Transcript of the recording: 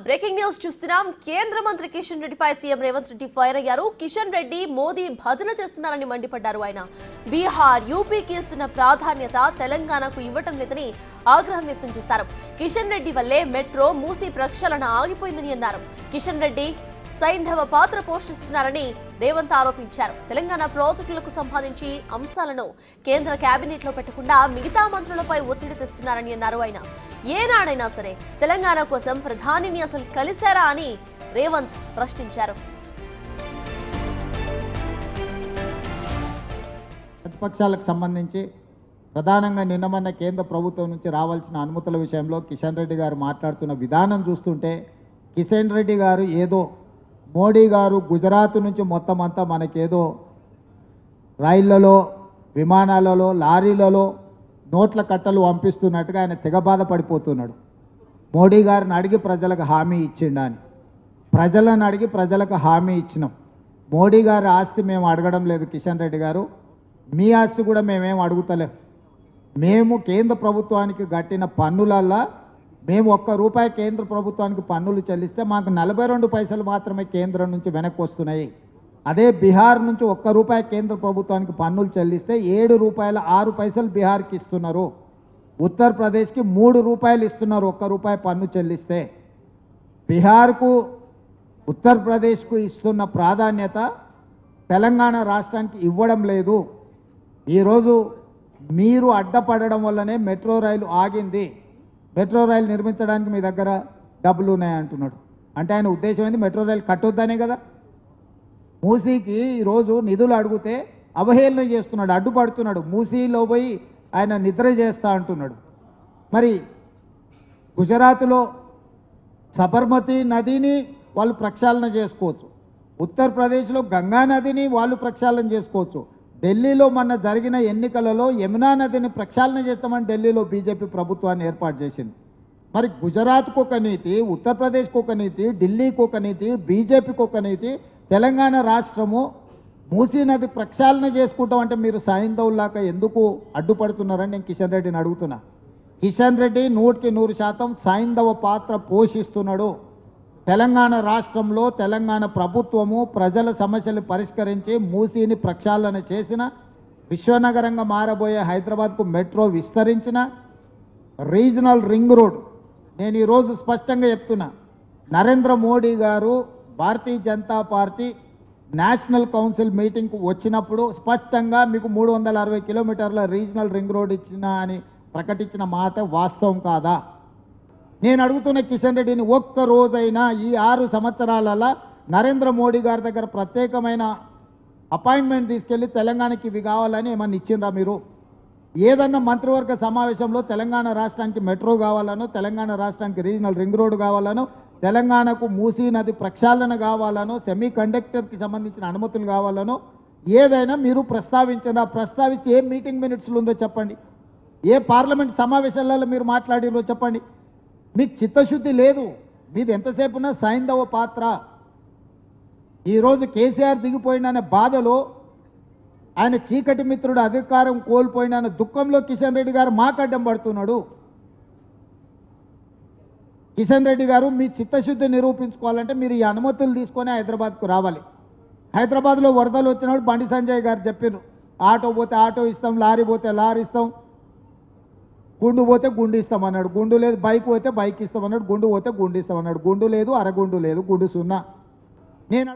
Breaking news చూస్తున్నాం. కేంద్ర మంత్రి కిషన్ రెడ్డిపై సీఎం రేవంత్ రెడ్డి ఫైర్ అయ్యారు. కిషన్ రెడ్డి మోదీ భజన చేస్తున్నారని మండిపడ్డారు. ఆయన బీహార్, యూపీకి ఇస్తున్న ప్రాధాన్యత తెలంగాణకు ఇవ్వటం లేదని ఆగ్రహం వ్యక్తం చేశారు. కిషన్ రెడ్డి వల్లే మెట్రో, మూసీ ప్రక్షాళన ఆగిపోయిందని అన్నారు. కిషన్ రెడ్డి సైంధవ పాత్ర పోషిస్తున్నారని రేవంత్ ఆరోపించారు. తెలంగాణ ప్రాజెక్టులకు సంబంధించి అంశాలను కేంద్ర కేబినెట్ లో పెట్టకుండా మిగతా మంత్రులపై ఒత్తిడి తెస్తున్నారని అన్నారు. ఆయన ఏనాడైనా సరే తెలంగాణ కోసం ప్రధానిని అసలు కలిశారా అని రేవంత్ ప్రశ్నించారు. ప్రతిపక్షాలకు సంబంధించి ప్రధానంగా నిన్నమన్న కేంద్ర ప్రభుత్వం నుంచి రావాల్సిన అనుమతుల విషయంలో కిషన్ రెడ్డి గారు మాట్లాడుతున్న విధానం చూస్తుంటే కిషన్ రెడ్డి గారు ఏదో మోడీ గారు గుజరాత్ నుంచి మొత్తం అంతా మనకేదో రైళ్లలో, విమానాలలో, లారీలలో నోట్ల కట్టలు పంపిస్తున్నట్టుగా ఆయన తెగబాధ పడిపోతున్నాడు. మోడీ గారిని అడిగి ప్రజలకు హామీ ఇచ్చిండని, ప్రజలను అడిగి ప్రజలకు హామీ ఇచ్చినాం. మోడీ గారి ఆస్తి మేము అడగడం లేదు కిషన్ రెడ్డి గారు, మీ ఆస్తి కూడా మేమేం అడుగుతలేం. మేము కేంద్ర ప్రభుత్వానికి కట్టిన పన్నులల్లా మేము ₹1 కేంద్ర ప్రభుత్వానికి పన్నులు చెల్లిస్తే మాకు 42 పైసలు మాత్రమే కేంద్రం నుంచి వెనక్కి వస్తున్నాయి. అదే బీహార్ నుంచి ₹1 కేంద్ర ప్రభుత్వానికి పన్నులు చెల్లిస్తే ₹7.06 బీహార్కి ఇస్తున్నారు. ఉత్తరప్రదేశ్కి ₹3 ఇస్తున్నారు ₹1 పన్ను చెల్లిస్తే. బీహార్కు, ఉత్తరప్రదేశ్కు ఇస్తున్న ప్రాధాన్యత తెలంగాణ రాష్ట్రానికి ఇవ్వడం లేదు. ఈరోజు మీరు అడ్డపడడం వల్లనే మెట్రో రైలు ఆగింది. మెట్రో రైలు నిర్మించడానికి మీ దగ్గర డబ్బులు ఉన్నాయంటున్నాడు. అంటే ఆయన ఉద్దేశం ఏంది? మెట్రో రైలు కట్టొద్దనే కదా. మూసీకి ఈరోజు నిధులు అడిగితే అవహేళన చేస్తున్నాడు, అడ్డుపడుతున్నాడు. మూసీలో పోయి ఆయన నిద్ర చేస్తా అంటున్నాడు. మరి గుజరాత్లో సబర్మతి నదిని వాళ్ళు ప్రక్షాళన చేసుకోవచ్చు, ఉత్తరప్రదేశ్లో గంగా నదిని వాళ్ళు ప్రక్షాళన చేసుకోవచ్చు. ఢిల్లీలో మొన్న జరిగిన ఎన్నికలలో యమునా నదిని ప్రక్షాళన చేస్తామని ఢిల్లీలో బీజేపీ ప్రభుత్వాన్ని ఏర్పాటు చేసింది. మరి గుజరాత్కు ఒక నీతి, ఉత్తరప్రదేశ్కు ఒక నీతి, ఢిల్లీకి ఒక నీతి, బీజేపీకి ఒక నీతి, తెలంగాణ రాష్ట్రము మూసీ నది ప్రక్షాళన చేసుకుంటామంటే మీరు సైంధవులాగా ఎందుకు అడ్డుపడుతున్నారని నేను కిషన్ రెడ్డిని అడుగుతున్నా. కిషన్ రెడ్డి 100% సైంధవ పాత్ర పోషిస్తున్నాడు. తెలంగాణ రాష్ట్రంలో తెలంగాణ ప్రభుత్వము ప్రజల సమస్యలు పరిష్కరించి మూసీని ప్రక్షాళన చేసిన, విశ్వనగరంగా మారబోయే హైదరాబాద్కు మెట్రో విస్తరించిన, రీజనల్ రింగ్ రోడ్. నేను ఈరోజు స్పష్టంగా చెప్తున్నా, నరేంద్ర మోడీ గారు Bharatiya Janata party national council మీటింగ్కు వచ్చినప్పుడు స్పష్టంగా మీకు 360 కిలోమీటర్ల రీజనల్ రింగ్ రోడ్ ఇచ్చిన అని ప్రకటించిన మాట వాస్తవం కాదా? నేను అడుగుతున్న కిషన్ రెడ్డిని, ఒక్క రోజైనా ఈ 6 సంవత్సరాలలో నరేంద్ర మోడీ గారి దగ్గర ప్రత్యేకమైన అపాయింట్మెంట్ తీసుకెళ్ళి తెలంగాణకి ఇవి కావాలని ఏమన్నా ఇచ్చిండ్రా మీరు? ఏదన్నా మంత్రివర్గ సమావేశంలో తెలంగాణ రాష్ట్రానికి మెట్రో కావాలనో, తెలంగాణ రాష్ట్రానికి రీజనల్ రింగ్ రోడ్ కావాలనో, తెలంగాణకు మూసీ నది ప్రక్షాళన కావాలనో, సెమీ కండక్టర్కి సంబంధించిన అనుమతులు కావాలనో ఏదైనా మీరు ప్రస్తావించారా? ప్రస్తావిస్తే ఏ మీటింగ్ మినిట్స్లో ఉందో చెప్పండి, ఏ పార్లమెంట్ సమావేశాలలో మీరు మాట్లాడిరో చెప్పండి. మీకు చిత్తశుద్ధి లేదు, మీది ఎంతసేపు ఉన్నా సైంధవ పాత్ర. ఈరోజు కేసీఆర్ దిగిపోయిన బాధలో, ఆయన చీకటి మిత్రుడు అధికారం కోల్పోయిన దుఃఖంలో కిషన్ రెడ్డి గారు మాకు అడ్డం పడుతున్నాడు. కిషన్ రెడ్డి గారు మీ చిత్తశుద్ధి నిరూపించుకోవాలంటే మీరు ఈ అనుమతులు తీసుకొని హైదరాబాద్కు రావాలి. హైదరాబాద్లో వరదలు వచ్చినప్పుడు బండి సంజయ్ గారు చెప్పారు, ఆటో పోతే ఆటో ఇస్తాం, లారీ పోతే లారీ ఇస్తాం, గుండు పోతే గుండు ఇస్తామన్నాడు. గుండు లేదు. బైక్ పోతే బైక్ ఇస్తామన్నాడు. గుండు పోతే గుండు ఇస్తామన్నాడు. గుండు లేదు, అరగుండు లేదు, గుండు సున్నా. నేను